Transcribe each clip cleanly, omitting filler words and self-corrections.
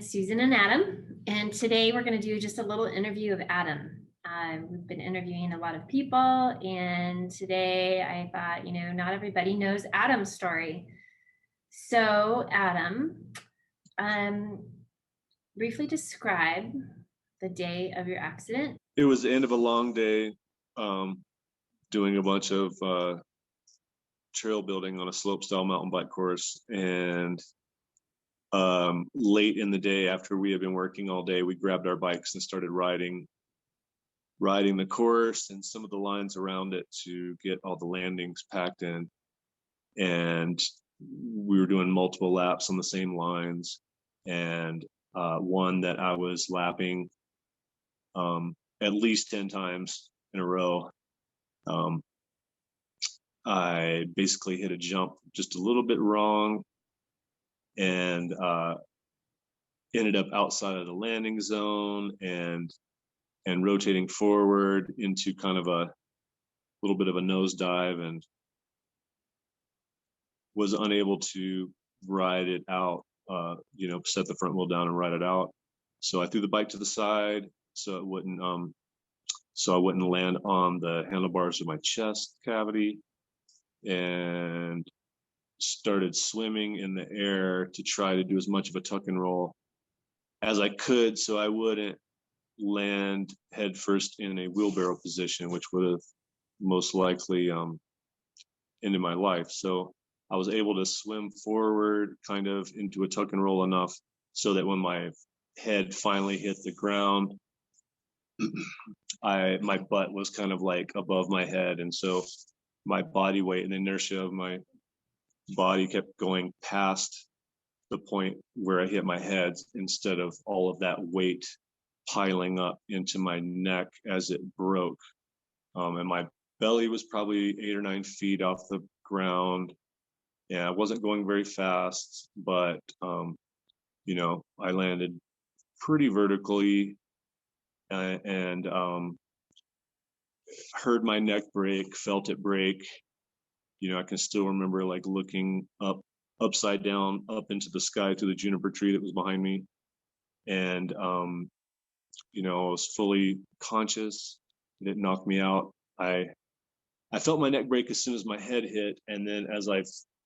it's Susan and Adam, and today we're going to do just a little interview of Adam. We've been interviewing a lot of people, and today I thought, not everybody knows Adam's story. So, Adam, briefly describe the day of your accident. It was the end of a long day, doing a bunch of trail building on a slopestyle mountain bike course, and late in the day, after we had been working all day, we grabbed our bikes and started riding the course and some of the lines around it to get all the landings packed in. And we were doing multiple laps on the same lines, and one that I was lapping at least 10 times in a row. I basically hit a jump just a little bit wrong and ended up outside of the landing zone and rotating forward into kind of a little bit of a nosedive, and was unable to ride it out, set the front wheel down and ride it out. So I threw the bike to the side so I wouldn't land on the handlebars of my chest cavity, and started swimming in the air to try to do as much of a tuck and roll as I could so I wouldn't land headfirst in a wheelbarrow position, which would have most likely ended my life. So I was able to swim forward kind of into a tuck and roll enough so that when my head finally hit the ground, my butt was kind of like above my head, and so my body weight and the inertia of my body kept going past the point where I hit my head, instead of all of that weight piling up into my neck as it broke. And my belly was probably 8 or 9 feet off the ground. Yeah, I wasn't going very fast, but I landed pretty vertically, and heard my neck break, felt it break. I can still remember like looking upside down up into the sky through the juniper tree that was behind me, and I was fully conscious. It didn't knock me out. I felt my neck break as soon as my head hit, and then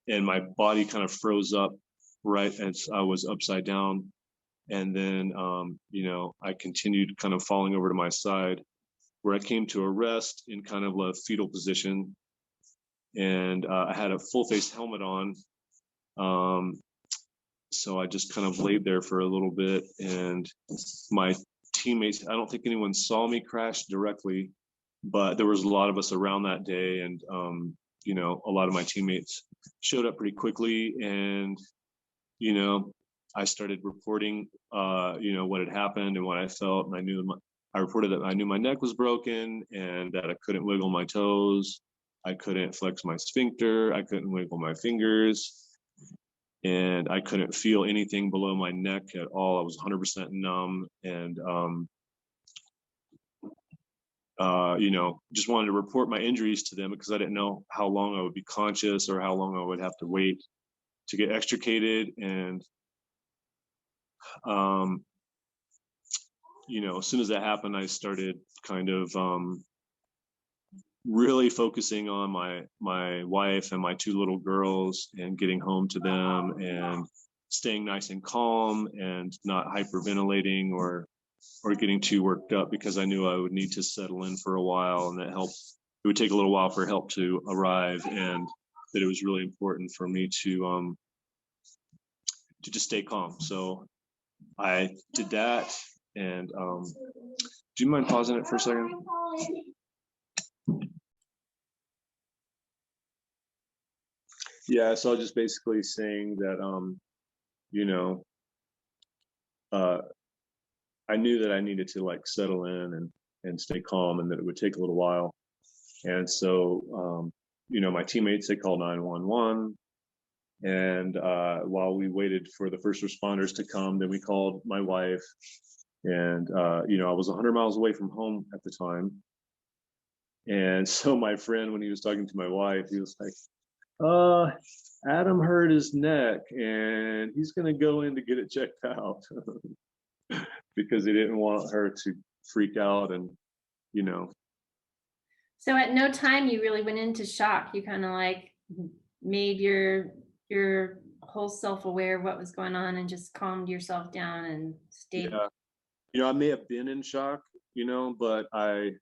and my body kind of froze up right as I was upside down. And then I continued kind of falling over to my side, where I came to a rest in kind of a fetal position, and I had a full face helmet on. So I just kind of laid there for a little bit, and my teammates, I don't think anyone saw me crash directly, but there was a lot of us around that day, and a lot of my teammates showed up pretty quickly, and I started reporting what had happened and what I felt, and I reported that I knew my neck was broken and that I couldn't wiggle my toes, I couldn't flex my sphincter, I couldn't wiggle my fingers, and I couldn't feel anything below my neck at all. I was 100% numb, and just wanted to report my injuries to them because I didn't know how long I would be conscious or how long I would have to wait to get extricated. And as soon as that happened, I started kind of really focusing on my wife and my 2 little girls, and getting home to them, and staying nice and calm and not hyperventilating or getting too worked up, because I knew I would need to settle in for a while, and it would take a little while for help to arrive, and that it was really important for me to just stay calm. So I did that. And do you mind pausing it for a second? Yeah, so I was just basically saying that I knew that I needed to like settle in and stay calm, and that it would take a little while. And so my teammates, they called 911, and while we waited for the first responders to come, then we called my wife. And I was 100 miles away from home at the time, and so my friend, when he was talking to my wife, he was like, Adam hurt his neck and he's going to go in to get it checked out because he didn't want her to freak out and, you know. So at no time you really went into shock. You kind of like made your whole self aware of what was going on and just calmed yourself down and stayed. Yeah. I may have been in shock, but I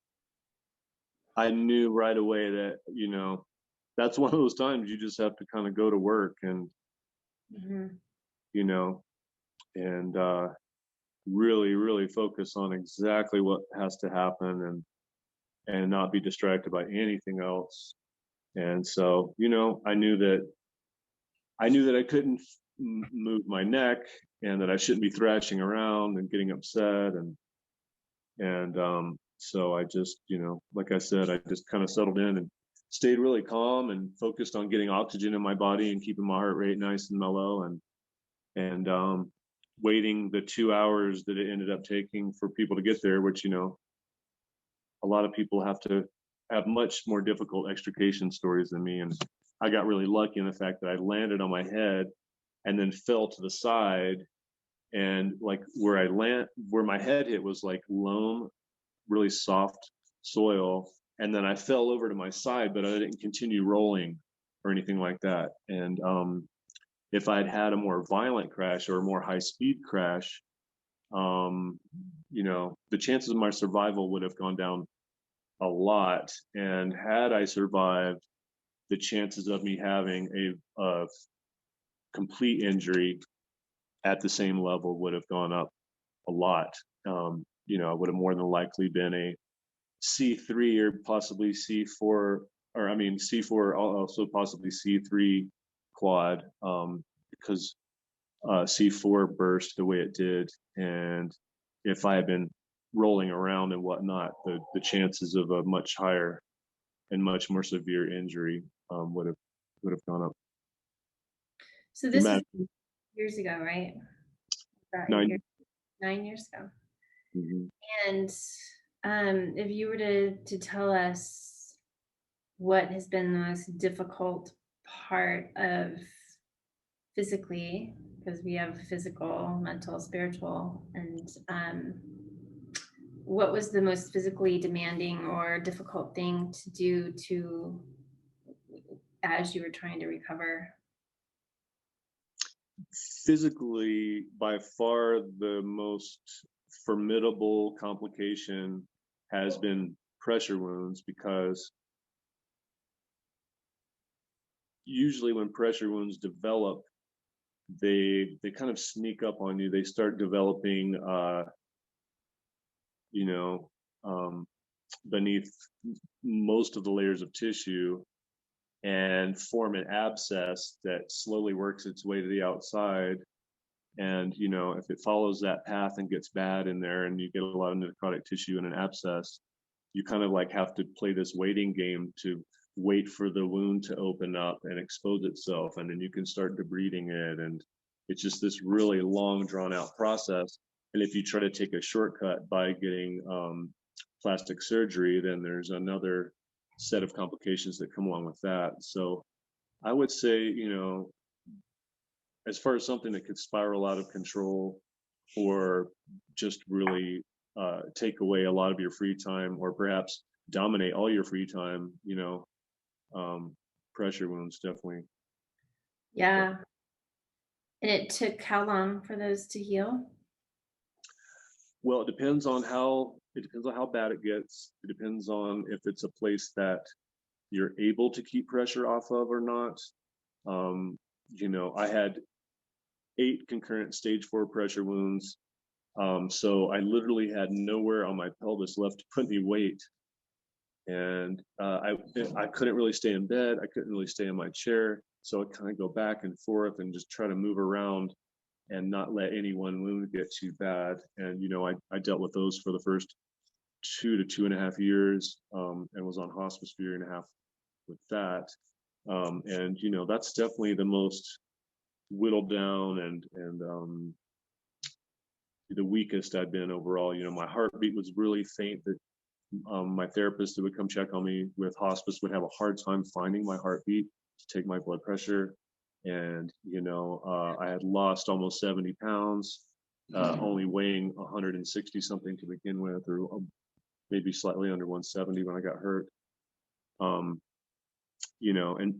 knew right away that, that's one of those times you just have to kind of go to work and, and really, really focus on exactly what has to happen and not be distracted by anything else. And so, I knew that I couldn't move my neck and that I shouldn't be thrashing around and getting upset. And so I just, like I said, I just kind of settled in and stayed really calm and focused on getting oxygen in my body and keeping my heart rate nice and mellow and waiting the 2 hours that it ended up taking for people to get there, which, a lot of people have to have much more difficult extrication stories than me. And I got really lucky in the fact that I landed on my head and then fell to the side. And like where my head hit was like loam, really soft soil. And then I fell over to my side, but I didn't continue rolling or anything like that. And if I'd had a more violent crash or a more high speed crash, the chances of my survival would have gone down a lot. And had I survived, the chances of me having a complete injury at the same level would have gone up a lot. I would have more than likely been a C3 or possibly C4, or I mean C4, also possibly C3 quad, because C4 burst the way it did. And if I had been rolling around and whatnot, the chances of a much higher and much more severe injury would have gone up. So this is years ago, right? About 9 years ago. And if you were to tell us what has been the most difficult part of physically, because we have physical, mental, spiritual, and what was the most physically demanding or difficult thing to do as you were trying to recover? Physically, by far the most formidable complication has been pressure wounds, because usually when pressure wounds develop, they kind of sneak up on you. They start developing beneath most of the layers of tissue and form an abscess that slowly works its way to the outside. And if it follows that path and gets bad in there and you get a lot of necrotic tissue in an abscess, you kind of like have to play this waiting game to wait for the wound to open up and expose itself, and then you can start debriding it. And it's just this really long, drawn out process. And if you try to take a shortcut by getting plastic surgery, then there's another set of complications that come along with that. So I would say, as far as something that could spiral out of control or just really take away a lot of your free time, or perhaps dominate all your free time, pressure wounds definitely. Yeah. And it took how long for those to heal? Well, it depends on how bad it gets. It depends on if it's a place that you're able to keep pressure off of or not. I had 8 concurrent stage 4 pressure wounds. So I literally had nowhere on my pelvis left to put any weight. And I couldn't really stay in bed. I couldn't really stay in my chair. So I kind of go back and forth and just try to move around and not let any one wound get too bad. And, I dealt with those for the first 2 to 2.5 years, and was on hospice for 1.5 years with that. And, that's definitely the most whittled down and the weakest I'd been overall. My heartbeat was really faint. That my therapist that would come check on me with hospice would have a hard time finding my heartbeat to take my blood pressure. And, I had lost almost 70 pounds, only weighing 160 something to begin with, or maybe slightly under 170 when I got hurt. And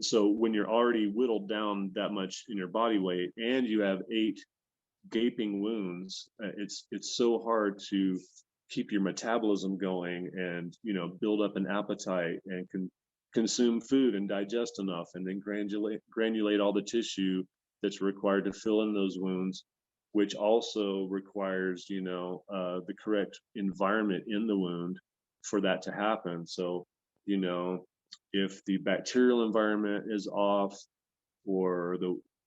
so when you're already whittled down that much in your body weight and you have 8 gaping wounds, it's so hard to keep your metabolism going and build up an appetite and consume food and digest enough, and then granulate all the tissue that's required to fill in those wounds, which also requires the correct environment in the wound for that to happen. So if the bacterial environment is off, or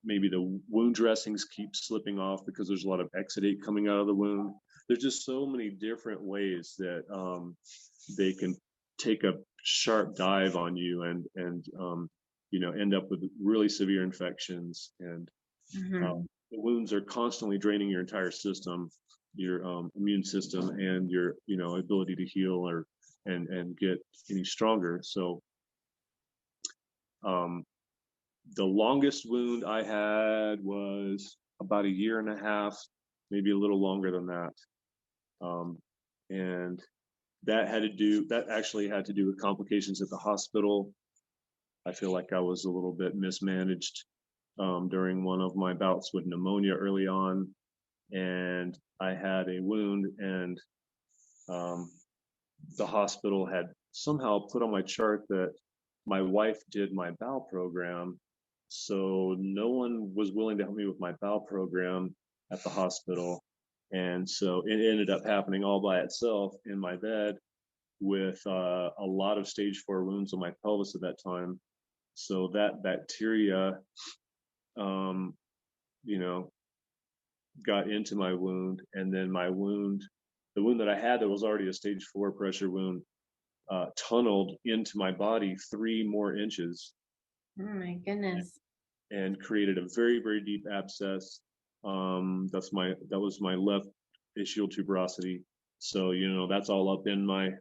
maybe the wound dressings keep slipping off because there's a lot of exudate coming out of the wound. There's just so many different ways that they can take a sharp dive on you and end up with really severe infections. And the wounds are constantly draining your entire system, your immune system, and your ability to heal and get any stronger. So the longest wound I had was about 1.5 years, maybe a little longer than that. And that actually had to do with complications at the hospital. I feel like I was a little bit mismanaged during one of my bouts with pneumonia early on. And I had a wound, and the hospital had somehow put on my chart that my wife did my bowel program. So no one was willing to help me with my bowel program at the hospital. And so it ended up happening all by itself in my bed with a lot of stage 4 wounds on my pelvis at that time. So that bacteria, got into my wound, and then the wound that I had that was already a stage 4 pressure wound, tunneled into my body 3 more inches. Oh my goodness. And created a very, very deep abscess. That was my left ischial tuberosity. So that's all up in my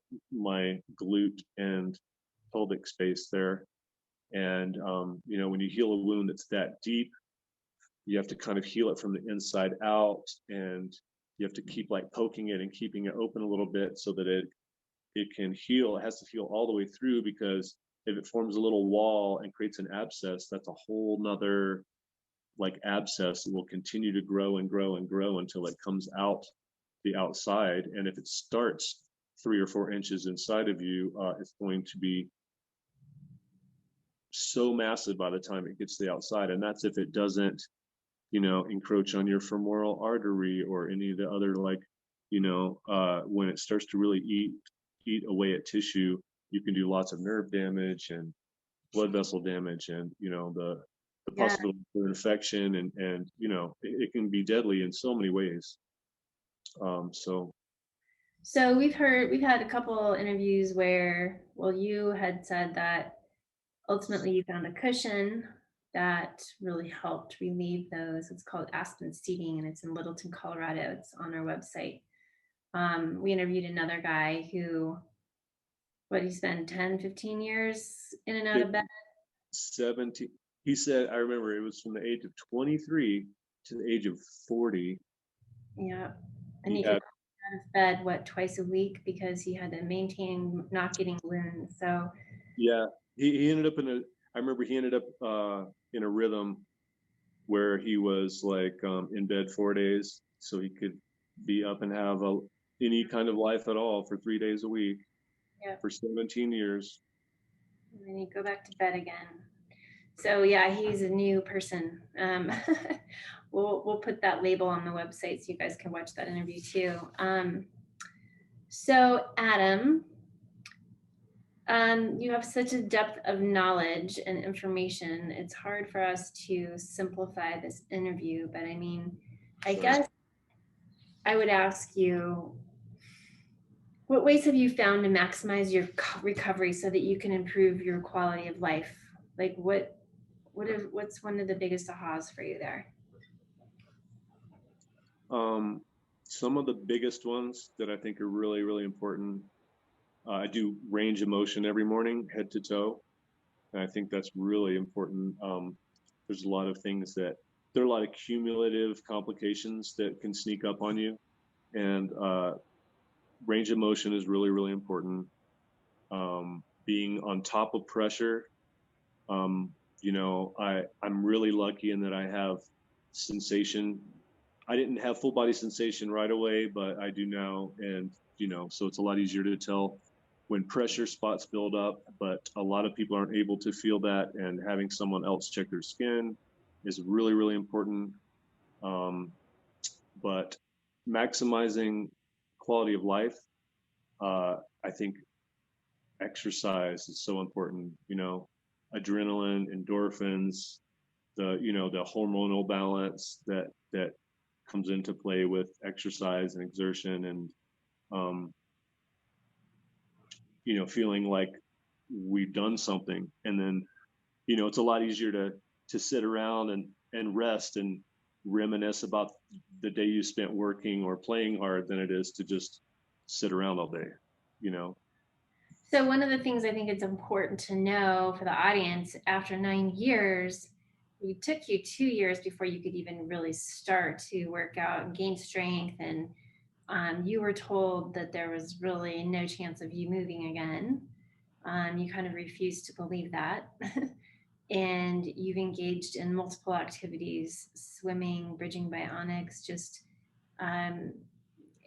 glute and pelvic space there. And when you heal a wound that's that deep, you have to kind of heal it from the inside out, and you have to keep like poking it and keeping it open a little bit so that it can heal. It has to heal all the way through, because if it forms a little wall and creates an abscess, that's a whole nother like abscess that will continue to grow and grow and grow until it comes out the outside. And if it starts 3 or 4 inches inside of you, it's going to be so massive by the time it gets to the outside. And that's if it doesn't encroach on your femoral artery or any of the other, like when it starts to really eat away at tissue, you can do lots of nerve damage and blood vessel damage, and the possibility for infection, and it can be deadly in so many ways. So we've had a couple interviews where, well, you had said that ultimately you found a cushion that really helped relieve those. It's called Aspen Seating, and it's in Littleton, Colorado. It's on our website. We interviewed another guy who, he spent 10, 15 years in and out of bed? 17. He said, I remember it was from the age of 23 to the age of 40. Yeah. And he could come out of bed, twice a week, because he had to maintain not getting wounds. So yeah, he ended up I remember he ended up in a rhythm where he was like in bed 4 days, so he could be up and have any kind of life at all for 3 days a week. For 17 years. And then you go back to bed again. So yeah, he's a new person. We'll put that label on the website so you guys can watch that interview too. So Adam, you have such a depth of knowledge and information. It's hard for us to simplify this interview, but I mean, I guess I would ask you, what ways have you found to maximize your recovery so that you can improve your quality of life? Like what's one of the biggest ahas for you there? Some of the biggest ones that I think are really, really important. I do range of motion every morning, head to toe. And I think that's really important. there's a lot of things that there are a lot of cumulative complications that can sneak up on you. And range of motion is really, really important. Being on top of pressure. I'm really lucky in that I have sensation. I didn't have full body sensation right away, but I do now. And, so it's a lot easier to tell when pressure spots build up, but a lot of people aren't able to feel that. And having someone else check their skin is really, really important. But maximizing quality of life, I think exercise is so important, adrenaline, endorphins, the hormonal balance that comes into play with exercise and exertion, and feeling like we've done something. And then it's a lot easier to sit around and rest and reminisce about the day you spent working or playing hard than it is to just sit around all day. So one of the things I think it's important to know for the audience, after 9 years, it took you 2 years before you could even really start to work out and gain strength. And you were told that there was really no chance of you moving again. You kind of refused to believe that. And you've engaged in multiple activities, swimming, bridging bionics, just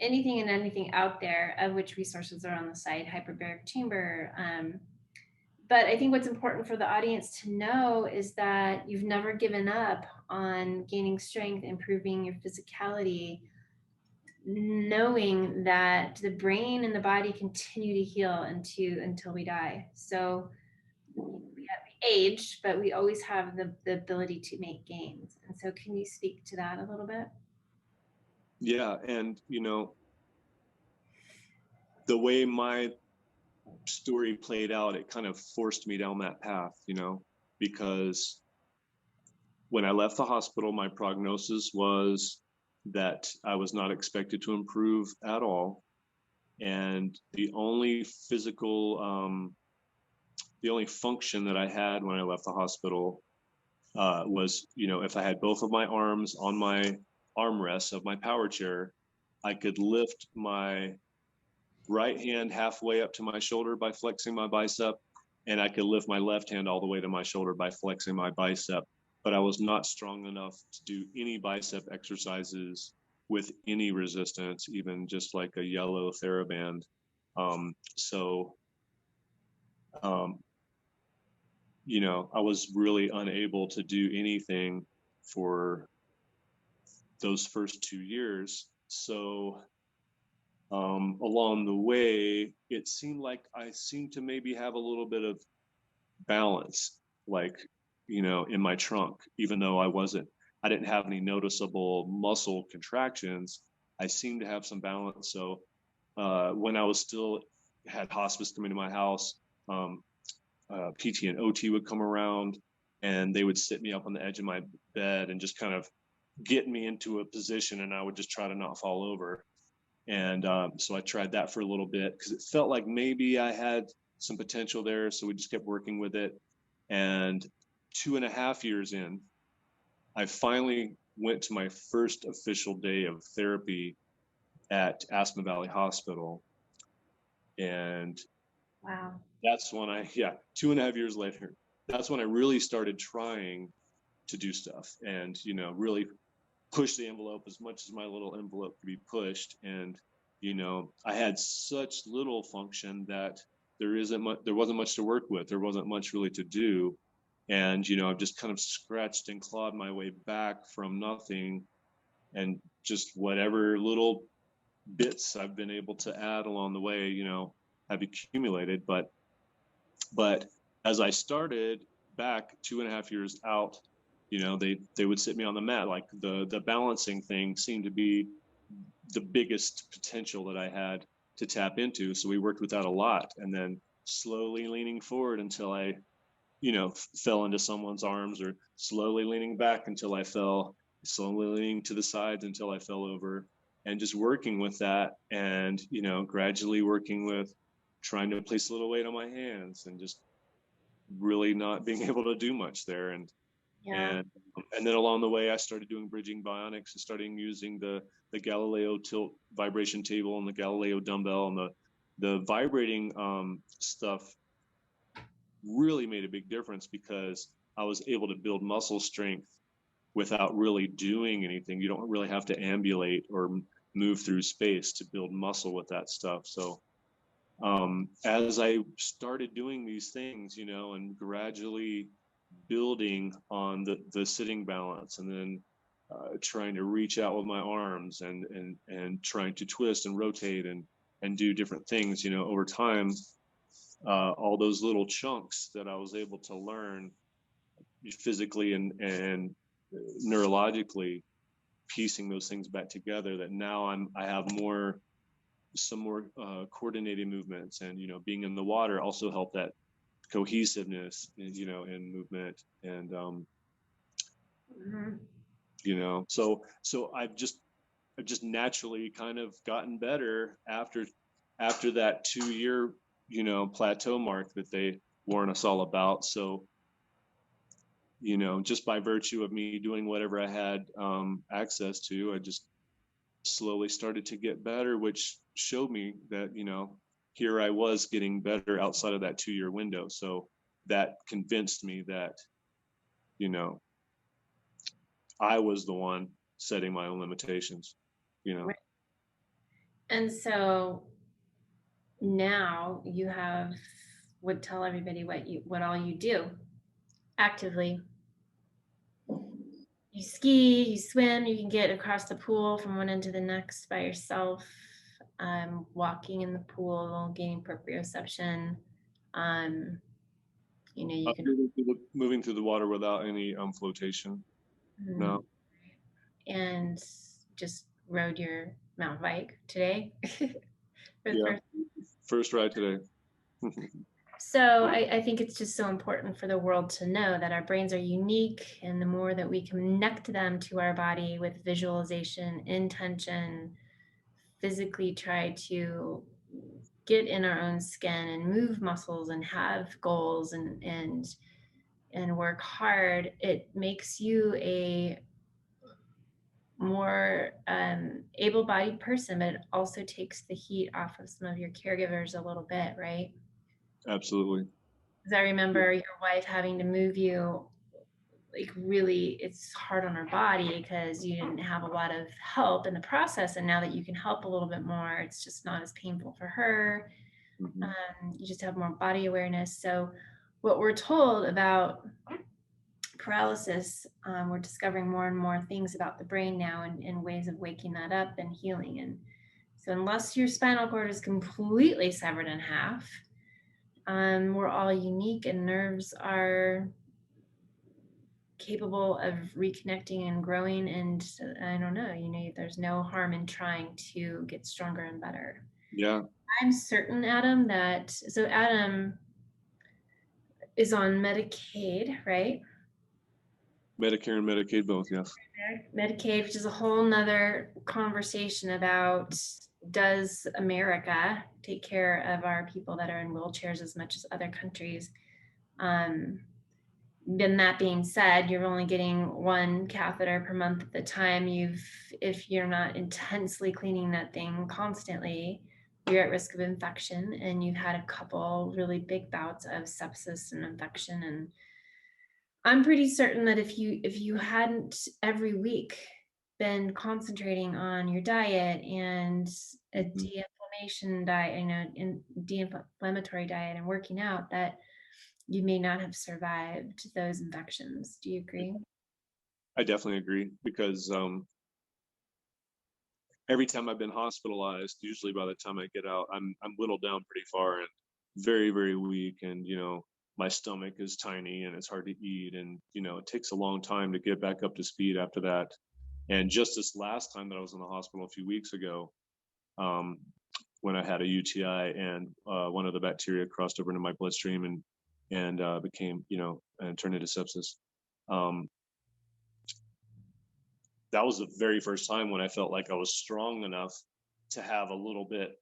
anything and anything out there, of which resources are on the site, hyperbaric chamber. But I think what's important for the audience to know is that you've never given up on gaining strength, improving your physicality, knowing that the brain and the body continue to heal until we die. So we have age, but we always have the ability to make gains. And so can you speak to that a little bit? Yeah. And, the way my story played out, it kind of forced me down that path, because when I left the hospital, my prognosis was that I was not expected to improve at all. And the only function that I had when I left the hospital was, if I had both of my arms on my armrests of my power chair, I could lift my right hand halfway up to my shoulder by flexing my bicep, and I could lift my left hand all the way to my shoulder by flexing my bicep. But I was not strong enough to do any bicep exercises with any resistance, even just like a yellow TheraBand. I was really unable to do anything for those first 2 years. So along the way, it seemed like I seemed to maybe have a little bit of balance, like, in my trunk, even though I didn't have any noticeable muscle contractions. I seemed to have some balance. So when I was still had hospice come into my house, PT and OT would come around and they would sit me up on the edge of my bed and just kind of get me into a position, and I would just try to not fall over. And so I tried that for a little bit because it felt like maybe I had some potential there. So we just kept working with it. And 2.5 years in, I finally went to my first official day of therapy at Aspen Valley Hospital. And wow, that's when 2.5 years later, that's when I really started trying to do stuff and, really push the envelope as much as my little envelope could be pushed. And, I had such little function that there wasn't much to work with. There wasn't much really to do. And, I've just kind of scratched and clawed my way back from nothing, and just whatever little bits I've been able to add along the way, have accumulated. But as I started back 2.5 years out, they would sit me on the mat. Like the balancing thing seemed to be the biggest potential that I had to tap into. So we worked with that a lot, and then slowly leaning forward until I, fell into someone's arms, or slowly leaning back until I fell, slowly leaning to the sides until I fell over, and just working with that. And, gradually working with trying to place a little weight on my hands and just really not being able to do much there. And Yeah. And then along the way, I started doing bridging bionics and starting using the Galileo tilt vibration table and the Galileo dumbbell, and the vibrating stuff really made a big difference because I was able to build muscle strength without really doing anything. You don't really have to ambulate or move through space to build muscle with that stuff. So as I started doing these things, and gradually building on the sitting balance, and then trying to reach out with my arms, and trying to twist and rotate and do different things, over time, all those little chunks that I was able to learn physically and neurologically, piecing those things back together, that now I have some more coordinated movements, and being in the water also helped that cohesiveness, in movement, and so I've just naturally kind of gotten better after that 2 year plateau mark that they warn us all about. So just by virtue of me doing whatever I had access to, I just slowly started to get better, which showed me that here I was getting better outside of that 2 year window. So that convinced me that you know I was the one setting my own limitations. Right. And so now you would tell everybody what all you do actively. You ski, you swim, you can get across the pool from one end to the next by yourself, walking in the pool, gaining proprioception. You can Moving through the water without any flotation. No. And just rode your mountain bike today for the first ride today. So I think it's just so important for the world to know that our brains are unique, and the more that we connect them to our body with visualization, intention, physically try to get in our own skin and move muscles and have goals and work hard, it makes you a more able-bodied person, but it also takes the heat off of some of your caregivers a little bit, right? Absolutely. Because I remember your wife having to move you, like really, it's hard on her body because you didn't have a lot of help in the process. And now that you can help a little bit more, it's just not as painful for her. You just have more body awareness. So what we're told about paralysis, we're discovering more and more things about the brain now, and ways of waking that up and healing. And so unless your spinal cord is completely severed in half, we're all unique, and nerves are capable of reconnecting and growing. And I don't know, there's no harm in trying to get stronger and better. Yeah. I'm certain, Adam, so Adam is on Medicaid, right? Medicare and Medicaid both, yes. Medicaid, which is a whole nother conversation about, does America take care of our people that are in wheelchairs as much as other countries? Then that being said, you're only getting one catheter per month at the time. If you're not intensely cleaning that thing constantly, you're at risk of infection, and you've had a couple really big bouts of sepsis and infection. And I'm pretty certain that if you hadn't every week been concentrating on your diet and a de-inflammation diet, de-inflammatory diet, and working out, that you may not have survived those infections. Do you agree? I definitely agree, because every time I've been hospitalized, usually by the time I get out, I'm whittled down pretty far and very, very weak, and my stomach is tiny and it's hard to eat, and it takes a long time to get back up to speed after that. And just this last time that I was in the hospital a few weeks ago, when I had a UTI, and one of the bacteria crossed over into my bloodstream and became, and turned into sepsis. That was the very first time when I felt like I was strong enough to have a little bit,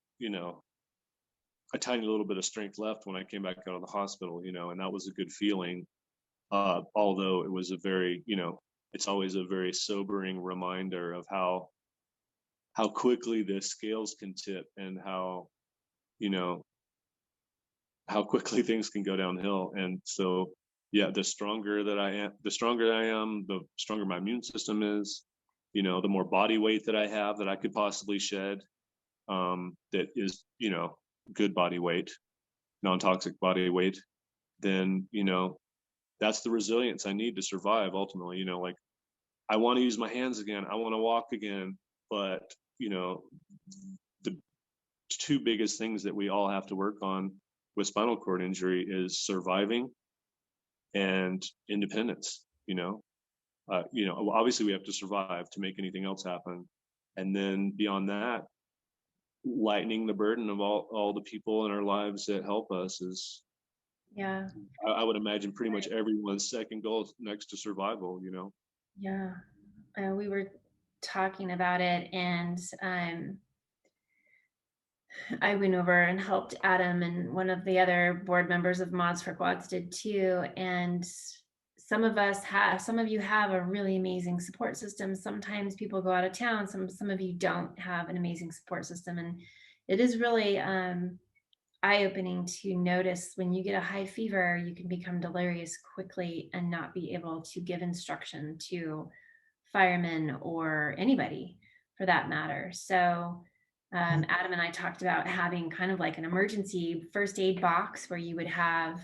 a tiny little bit of strength left when I came back out of the hospital, and that was a good feeling. Although it was a very, it's always a very sobering reminder of how quickly the scales can tip, and you know how quickly things can go downhill. And so, yeah, the stronger I am, the stronger my immune system is. The more body weight that I have that I could possibly shed, that is, good body weight, non-toxic body weight, then that's the resilience I need to survive ultimately. Like, I want to use my hands again, I want to walk again, but the two biggest things that we all have to work on with spinal cord injury is surviving and independence. Obviously we have to survive to make anything else happen, and then beyond that, lightening the burden of all the people in our lives that help us is, Yeah. I would imagine, pretty much everyone's second goal next to survival. Yeah. We were talking about it, and I went over and helped Adam, and one of the other board members of Mods for Quads did too. And some of you have a really amazing support system. Sometimes people go out of town. Some of you don't have an amazing support system, and it is really eye-opening to notice when you get a high fever, you can become delirious quickly and not be able to give instruction to firemen or anybody for that matter. So Adam and I talked about having kind of like an emergency first aid box where you would have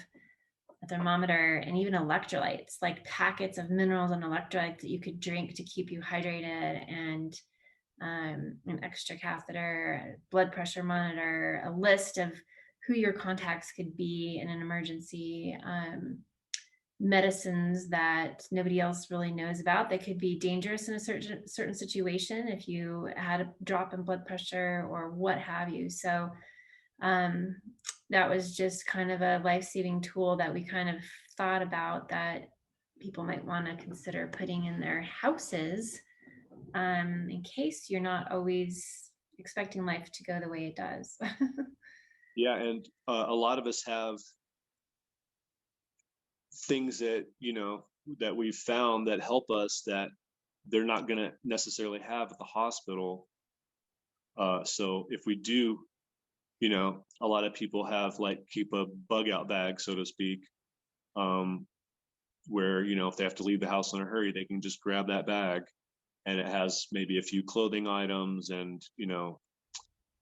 a thermometer and even electrolytes, like packets of minerals and electrolytes that you could drink to keep you hydrated, and an extra catheter, a blood pressure monitor, a list of who your contacts could be in an emergency, medicines that nobody else really knows about that could be dangerous in a certain situation if you had a drop in blood pressure or what have you. So that was just kind of a life-saving tool that we kind of thought about that people might want to consider putting in their houses, in case you're not always expecting life to go the way it does. Yeah, and a lot of us have things that we've found that help us that they're not going to necessarily have at the hospital. So if we do, a lot of people have, like, keep a bug out bag, so to speak, where if they have to leave the house in a hurry, they can just grab that bag, and it has maybe a few clothing items. And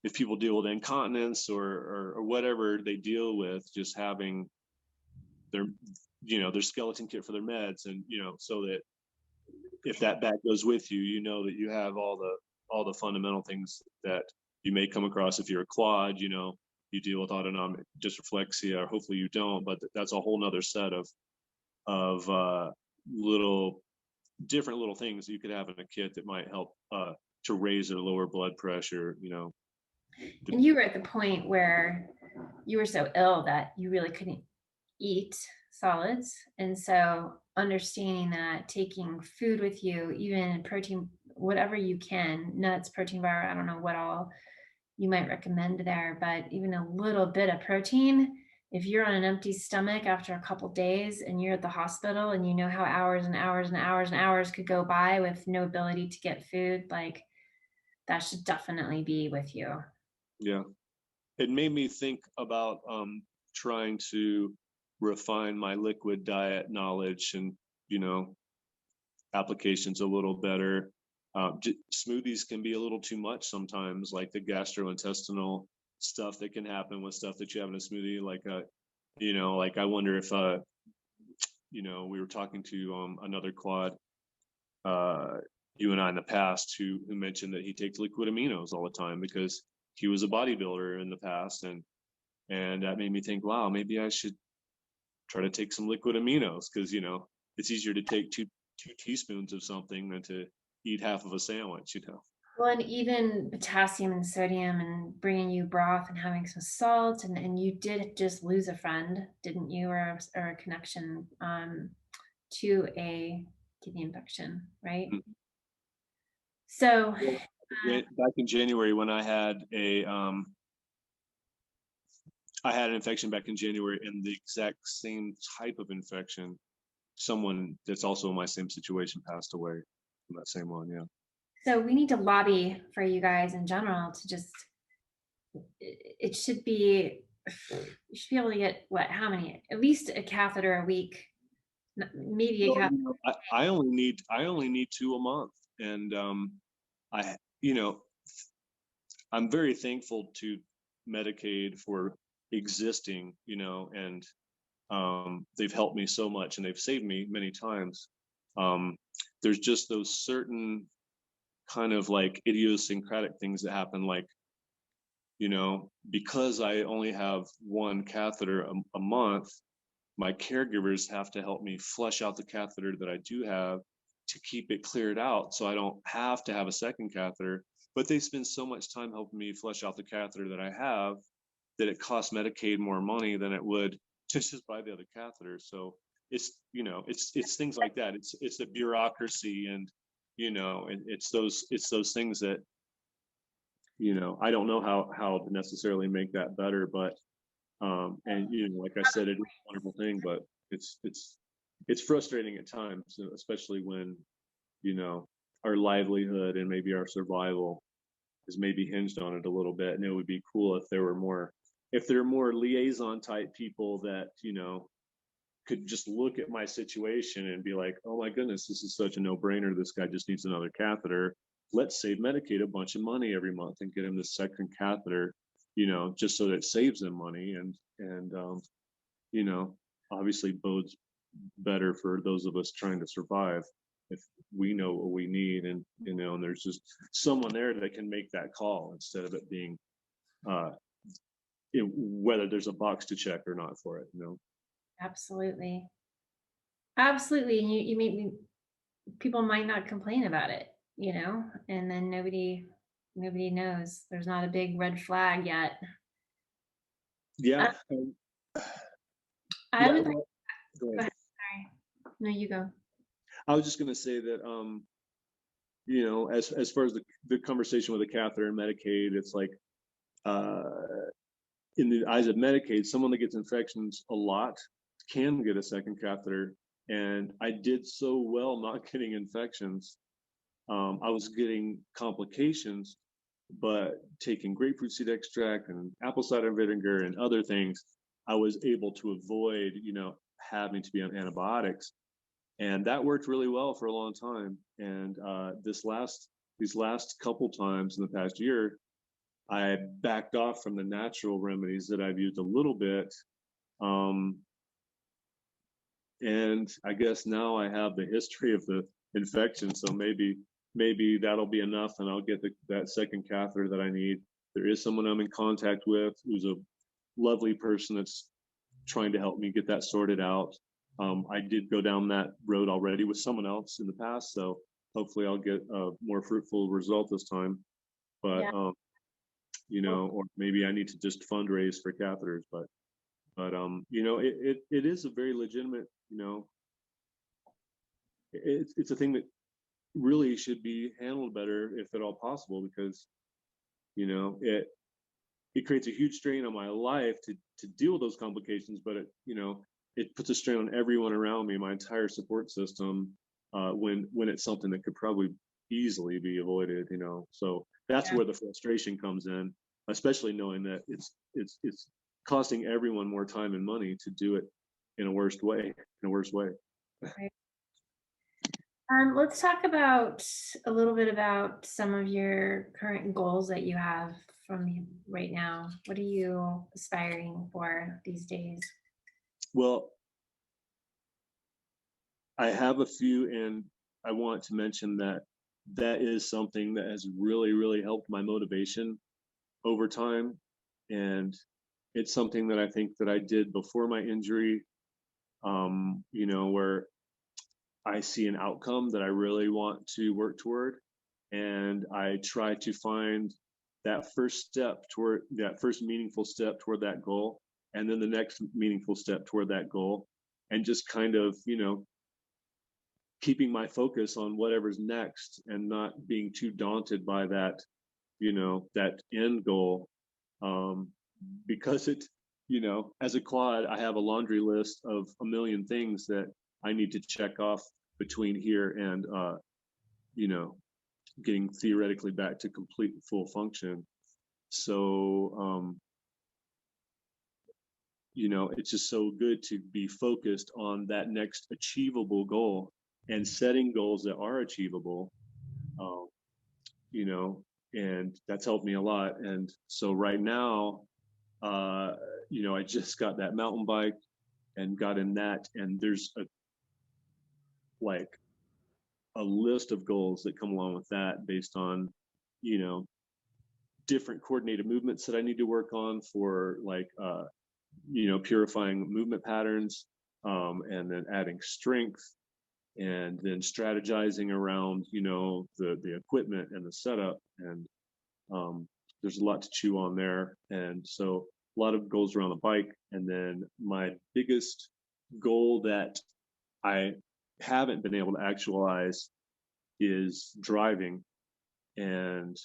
if people deal with incontinence or whatever they deal with, just having their their skeleton kit for their meds, and so that if that bag goes with you, that you have all the fundamental things that you may come across if you're a quad. You deal with autonomic dysreflexia, or hopefully you don't, but that's a whole nother set of little different little things you could have in a kit that might help to raise or lower blood pressure. And you were at the point where you were so ill that you really couldn't eat solids. And so understanding that taking food with you, even protein, whatever you can, nuts, protein bar, I don't know what all you might recommend there, but even a little bit of protein, if you're on an empty stomach after a couple days and you're at the hospital and you know how hours and hours and hours and hours could go by with no ability to get food, like, that should definitely be with you. Yeah, it made me think about trying to refine my liquid diet knowledge and applications a little better. Smoothies can be a little too much sometimes, like the gastrointestinal stuff that can happen with stuff that you have in a smoothie. Like like, I wonder if we were talking to another quad, you and I, in the past, who mentioned that he takes liquid aminos all the time because he was a bodybuilder in the past, and that made me think, wow, maybe I should try to take some liquid aminos, because it's easier to take two teaspoons of something than to eat half of a sandwich. Well, and even potassium and sodium, and bringing you broth and having some salt, and you did just lose a friend, didn't you, or a connection to a kidney infection, right? Mhm. So Back in January, when I had an infection back in January, and the exact same type of infection. someone that's also in my same situation passed away from that same one. Yeah. So we need to lobby for you guys in general to just, it should be, you should be able to get how many, at least a catheter a week, maybe a catheter. I only need 2 a month. And I, I'm very thankful to Medicaid for existing, and they've helped me so much and they've saved me many times. There's just those certain kind of like idiosyncratic things that happen, like, because I only have one catheter a month, my caregivers have to help me flush out the catheter that I do have to keep it cleared out so I don't have to have a second catheter. But they spend so much time helping me flush out the catheter that I have that it costs Medicaid more money than it would just buy the other catheter. So it's, it's things like that. It's the bureaucracy, and, and it's those things that, I don't know how to necessarily make that better, but and like I said, it is a wonderful thing, but it's frustrating at times, especially when, our livelihood and maybe our survival is maybe hinged on it a little bit. And it would be cool if there are more liaison type people that, could just look at my situation and be like, oh my goodness, this is such a no-brainer. This guy just needs another catheter. Let's save Medicaid a bunch of money every month and get him this second catheter, just so that it saves them money, and obviously bodes better for those of us trying to survive if we know what we need, and and there's just someone there that can make that call instead of it being whether there's a box to check or not for it. Absolutely. Absolutely. And you make me, people might not complain about it, and then nobody knows. There's not a big red flag yet. Yeah. I would go go ahead. Sorry. No, you go. I was just going to say that, as far as the conversation with the catheter and Medicaid, it's like, in the eyes of Medicaid, someone that gets infections a lot can get a second catheter. And I did so well not getting infections. I was getting complications, but taking grapefruit seed extract and apple cider vinegar and other things, I was able to avoid, having to be on antibiotics. And that worked really well for a long time. And these last couple times in the past year, I backed off from the natural remedies that I've used a little bit. And I guess now I have the history of the infection. So maybe that'll be enough, and I'll get that second catheter that I need. There is someone I'm in contact with who's a lovely person that's trying to help me get that sorted out. I did go down that road already with someone else in the past, so hopefully I'll get a more fruitful result this time. But or maybe I need to just fundraise for catheters. But it is a very legitimate, it's a thing that really should be handled better if at all possible, because it creates a huge strain on my life to deal with those complications, but it puts a strain on everyone around me, my entire support system, when it's something that could probably easily be avoided. So that's where the frustration comes in, especially knowing that it's costing everyone more time and money to do it in a worse way. Right. Let's talk about a little bit about some of your current goals that you have from right now. What are you aspiring for these days? Well, I have a few, and I want to mention that is something that has really, really helped my motivation over time. And it's something that I think that I did before my injury, where I see an outcome that I really want to work toward. And I try to find that first meaningful step toward that goal. And then the next meaningful step toward that goal. And just kind of, keeping my focus on whatever's next and not being too daunted by that, that end goal. Because as a quad, I have a laundry list of a million things that I need to check off between here and, you know, getting theoretically back to complete full function. So, you know, it's just so good to be focused on that next achievable goal and setting goals that are achievable, um, you know, and that's helped me a lot. And so right now, uh, you know, I just got that mountain bike and got in that, and there's like a list of goals that come along with that based on, you know, different coordinated movements that I need to work on for like, you know, purifying movement patterns, and then adding strength, and then strategizing around, you know, the equipment and the setup. And there's a lot to chew on there. And so a lot of goals around the bike. And then my biggest goal that I haven't been able to actualize is driving. And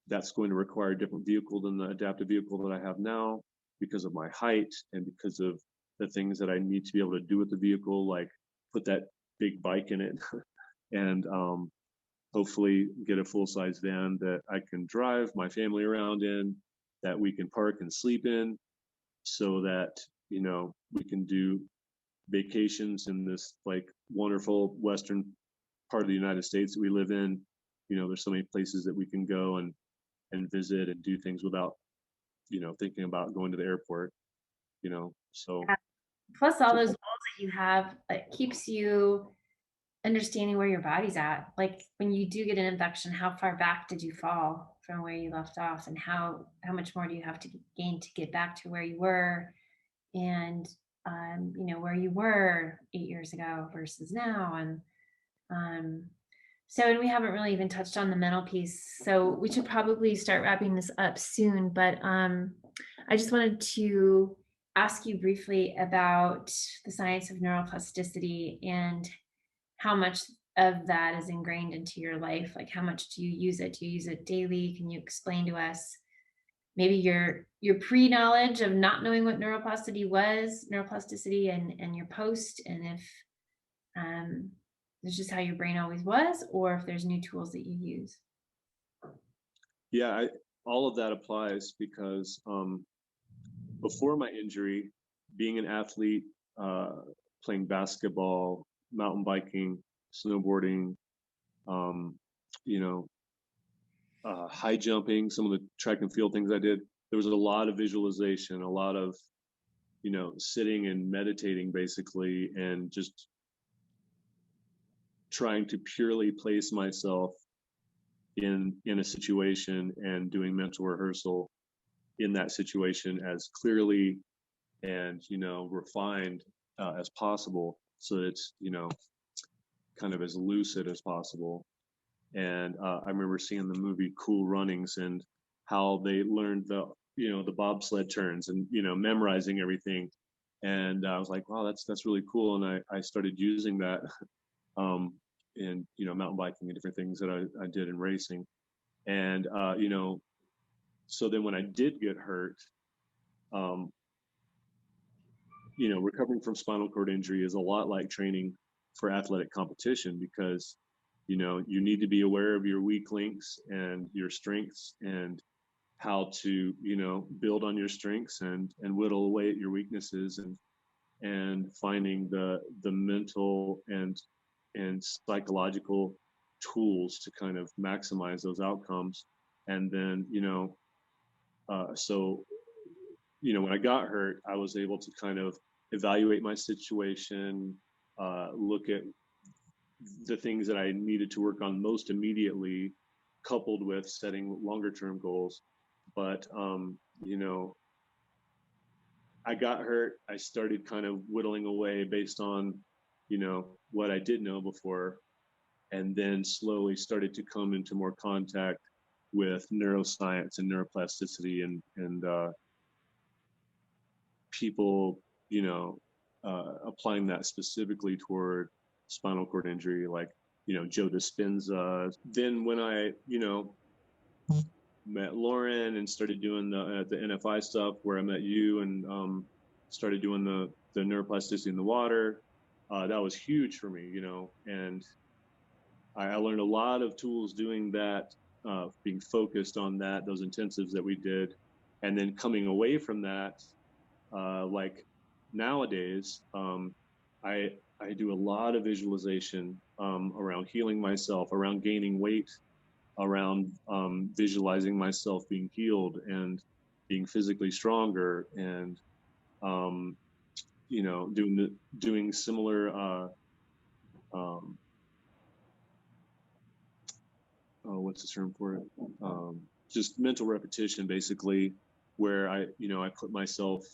that's going to require a different vehicle than the adaptive vehicle that I have now, because of my height and because of the things that I need to be able to do with the vehicle, like put that big bike in it and hopefully get a full-size van that I can drive my family around in, that we can park and sleep in, so that, you know, we can do vacations in this like wonderful western part of the United States that we live in. You know, there's so many places that we can go and visit and do things without, you know, thinking about going to the airport, you know. So Plus all those goals that you have, it keeps you understanding where your body's at. Like when you do get an infection, how far back did you fall from where you left off, and how much more do you have to gain to get back to where you were, and you know, where you were 8 years ago versus now. And so, and we haven't really even touched on the mental piece, so we should probably start wrapping this up soon. But I just wanted to ask you briefly about the science of neuroplasticity and how much of that is ingrained into your life. Like, how much do you use it? Do you use it daily? Can you explain to us maybe your pre-knowledge of not knowing what neuroplasticity and your post, and if it's just how your brain always was, or if there's new tools that you use? yeah, all of that applies because before my injury, being an athlete, playing basketball, mountain biking, snowboarding, um, you know, high jumping, some of the track and field things I did, there was a lot of visualization, a lot of, you know, sitting and meditating basically, and just trying to purely place myself in a situation and doing mental rehearsal in that situation as clearly and, you know, refined as possible, so that it's, you know, kind of as lucid as possible. And I remember seeing the movie Cool Runnings and how they learned the, you know, the bobsled turns and, you know, memorizing everything. And I was like, wow, that's really cool. And I started using that in, you know, mountain biking and different things that I did in racing. And you know, so then when I did get hurt, um, you know, recovering from spinal cord injury is a lot like training for athletic competition, because, you know, you need to be aware of your weak links and your strengths, and how to, you know, build on your strengths and whittle away at your weaknesses, and finding the mental and psychological tools to kind of maximize those outcomes. And then, you know, so, you know, when I got hurt, I was able to kind of evaluate my situation, look at the things that I needed to work on most immediately, coupled with setting longer term goals. But, you know, I got hurt. I started kind of whittling away based on, you know, what I did know before, and then slowly started to come into more contact with neuroscience and neuroplasticity, and people, you know, applying that specifically toward spinal cord injury, like, you know, Joe Dispenza. Then when I, you know, met Lauren and started doing the NFI stuff, where I met you, and started doing the neuroplasticity in the water, that was huge for me, you know, and I learned a lot of tools doing that, being focused on that, those intensives that we did. And then coming away from that, like nowadays, I do a lot of visualization around healing myself, around gaining weight, around visualizing myself being healed and being physically stronger, and um, you know, doing similar um, what's the term for it? Just mental repetition, basically, where I put myself,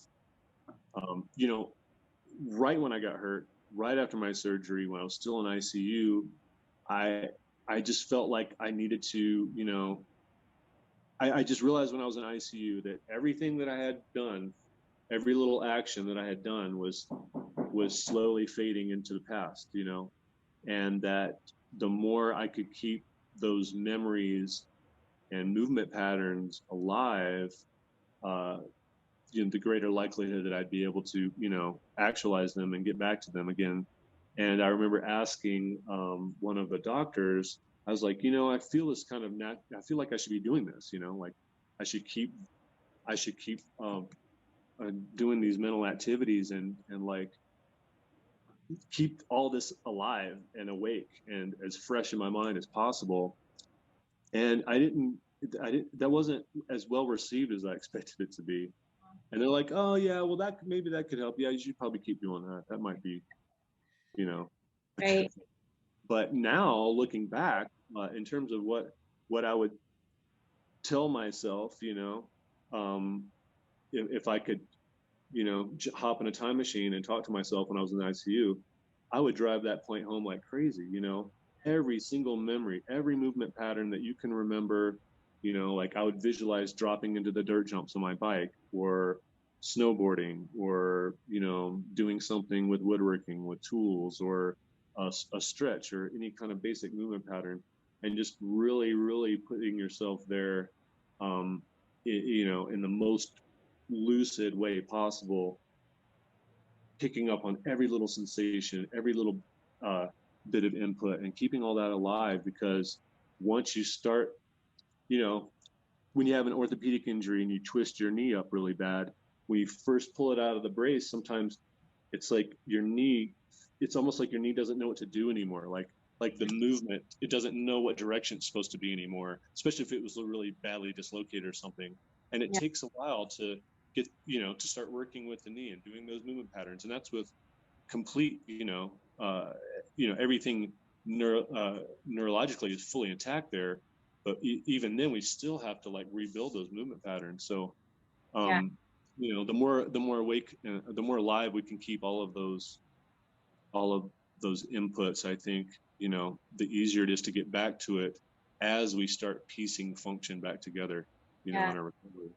you know, right when I got hurt, right after my surgery, when I was still in ICU, I I just felt like I needed to, you know, I just realized when I was in ICU that everything that I had done, every little action that I had done was slowly fading into the past, you know, and that the more I could keep those memories and movement patterns alive, uh, you know, the greater likelihood that I'd be able to, you know, actualize them and get back to them again. And I remember asking one of the doctors, I was like, you know, I feel this kind of I feel like I should be doing this, you know, like I should keep, I should keep doing these mental activities and like keep all this alive and awake and as fresh in my mind as possible. And that wasn't as well received as I expected it to be. And they're like, oh yeah, well maybe that could help. Yeah, you should probably keep doing that. That might be, you know. Right. But now looking back, in terms of what I would tell myself, you know, um, if I could, you know, hop in a time machine and talk to myself when I was in the ICU, I would drive that point home like crazy. You know, every single memory, every movement pattern that you can remember. You know, like I would visualize dropping into the dirt jumps on my bike, or snowboarding, or you know, doing something with woodworking with tools, or a stretch, or any kind of basic movement pattern, and just really, really putting yourself there, you know, in the most lucid way possible, picking up on every little sensation, every little uh, bit of input, and keeping all that alive. Because once you start, you know, when you have an orthopedic injury and you twist your knee up really bad, when you first pull it out of the brace, sometimes it's like your knee, it's almost like your knee doesn't know what to do anymore. Like the movement, it doesn't know what direction it's supposed to be anymore, especially if it was really badly dislocated or something. And it Yeah. takes a while to get, you know, to start working with the knee and doing those movement patterns. And that's with complete, you know, everything neurologically is fully intact there. But even then, we still have to like rebuild those movement patterns. So, Yeah. um, you know, the more awake, the more alive we can keep all of those inputs, I think, you know, the easier it is to get back to it as we start piecing function back together, you know, Yeah. in our recovery.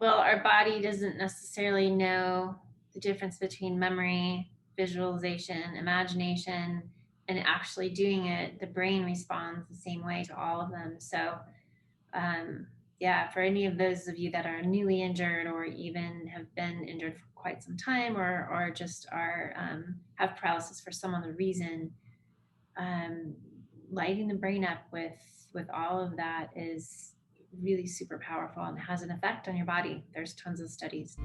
Well, our body doesn't necessarily know the difference between memory, visualization, imagination, and actually doing it. The brain responds the same way to all of them. So, um, yeah, for any of those of you that are newly injured or even have been injured for quite some time, or just are have paralysis for some other reason, um, lighting the brain up with all of that is really super powerful and has an effect on your body. There's tons of studies.